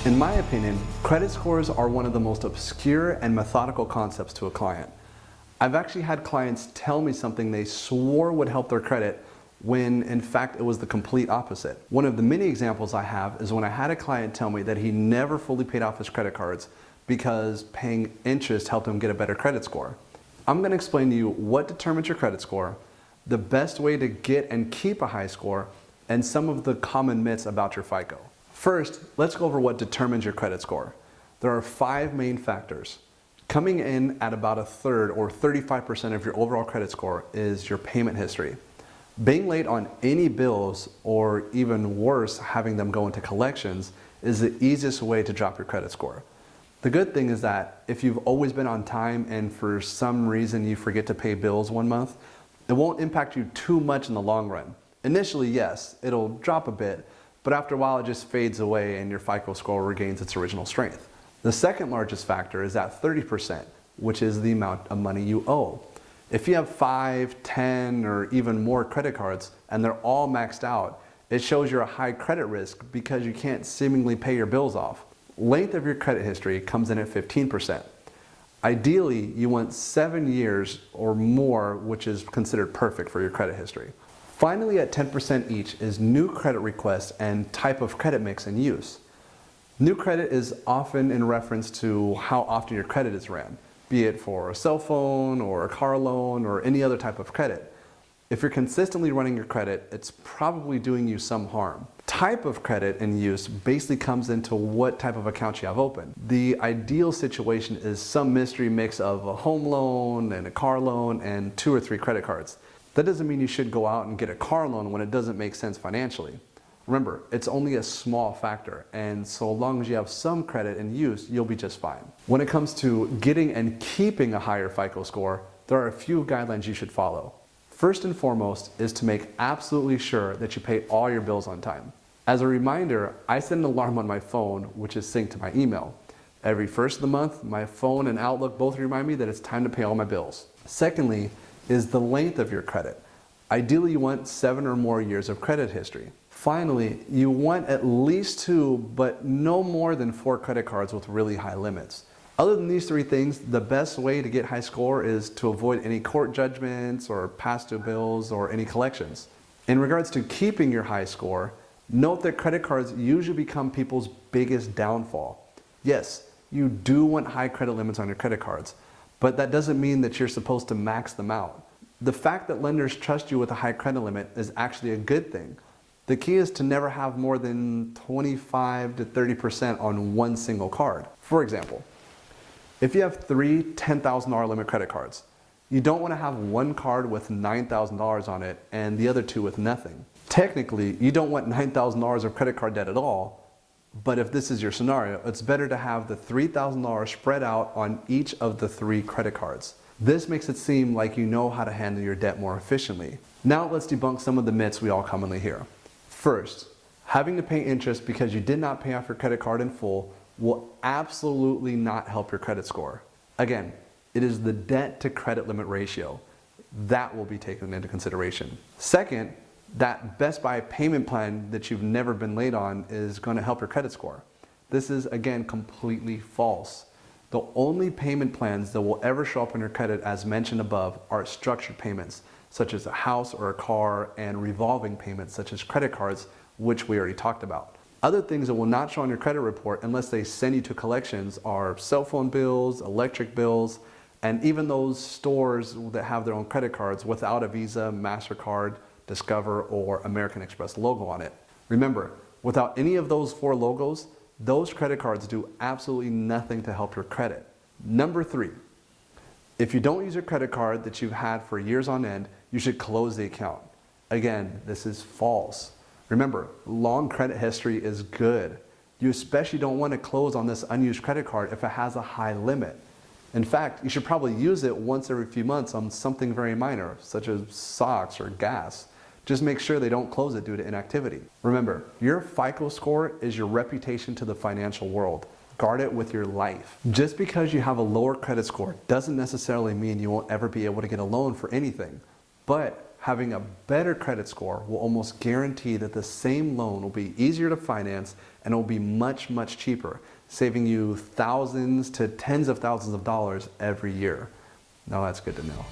In my opinion, credit scores are one of the most obscure and methodical concepts to a client. I've actually had clients tell me something they swore would help their credit when in fact it was the complete opposite. One of the many examples I have is when I had a client tell me that he never fully paid off his credit cards because paying interest helped him get a better credit score. I'm going to explain to you what determines your credit score, the best way to get and keep a high score, and some of the common myths about your FICO. First, let's go over what determines your credit score. There are 5 main factors. Coming in at about 1/3 or 35% of your overall credit score is your payment history. Being late on any bills, or even worse, having them go into collections, is the easiest way to drop your credit score. The good thing is that if you've always been on time and for some reason you forget to pay bills one month, it won't impact you too much in the long run. Initially, yes, it'll drop a bit, but after a while it just fades away and your FICO score regains its original strength. The second largest factor is at 30%, which is the amount of money you owe. If you have 5, 10, or even more credit cards and they're all maxed out, it shows you're a high credit risk because you can't seemingly pay your bills off. Length of your credit history comes in at 15%. Ideally, you want 7 years or more, which is considered perfect for your credit history. Finally, at 10% each is new credit requests and type of credit mix in use. New credit is often in reference to how often your credit is ran, be it for a cell phone or a car loan or any other type of credit. If you're consistently running your credit, it's probably doing you some harm. Type of credit in use basically comes into what type of account you have open. The ideal situation is some mystery mix of a home loan and a car loan and 2 or 3 credit cards. That doesn't mean you should go out and get a car loan when it doesn't make sense financially. Remember, it's only a small factor, and so long as you have some credit in use, you'll be just fine. When it comes to getting and keeping a higher FICO score, there are a few guidelines you should follow. First and foremost is to make absolutely sure that you pay all your bills on time. As a reminder, I set an alarm on my phone, which is synced to my email. Every first of the month, my phone and Outlook both remind me that it's time to pay all my bills. Secondly, is the length of your credit. Ideally, you want 7 or more years of credit history. Finally, you want at least 2, but no more than 4 credit cards with really high limits. Other than these 3 things, the best way to get high score is to avoid any court judgments or past due bills or any collections. In regards to keeping your high score, note that credit cards usually become people's biggest downfall. Yes, you do want high credit limits on your credit cards, but that doesn't mean that you're supposed to max them out. The fact that lenders trust you with a high credit limit is actually a good thing. The key is to never have more than 25 to 30% on one single card. For example, if you have 3 $10,000 limit credit cards, you don't want to have one card with $9,000 on it and the other 2 with nothing. Technically, you don't want $9,000 of credit card debt at all, but if this is your scenario, it's better to have the $3,000 spread out on each of the 3 credit cards. This makes it seem like you know how to handle your debt more efficiently. Now let's debunk some of the myths we all commonly hear. First, having to pay interest because you did not pay off your credit card in full will absolutely not help your credit score. Again, it is the debt to credit limit ratio. That will be taken into consideration. Second, that Best Buy payment plan that you've never been late on is going to help your credit score. This is, again, completely false. The only payment plans that will ever show up in your credit, as mentioned above, are structured payments, such as a house or a car, and revolving payments, such as credit cards, which we already talked about. Other things that will not show on your credit report unless they send you to collections are cell phone bills, electric bills, and even those stores that have their own credit cards without a Visa, MasterCard, Discover, or American Express logo on it. Remember, without any of those 4 logos, those credit cards do absolutely nothing to help your credit. Number 3, if you don't use your credit card that you've had for years on end, you should close the account. Again, this is false. Remember, long credit history is good. You especially don't want to close on this unused credit card if it has a high limit. In fact, you should probably use it once every few months on something very minor, such as socks or gas. Just make sure they don't close it due to inactivity. Remember, your FICO score is your reputation to the financial world. Guard it with your life. Just because you have a lower credit score doesn't necessarily mean you won't ever be able to get a loan for anything. But having a better credit score will almost guarantee that the same loan will be easier to finance and it will be much, much cheaper, saving you thousands to tens of thousands of dollars every year. Now that's good to know.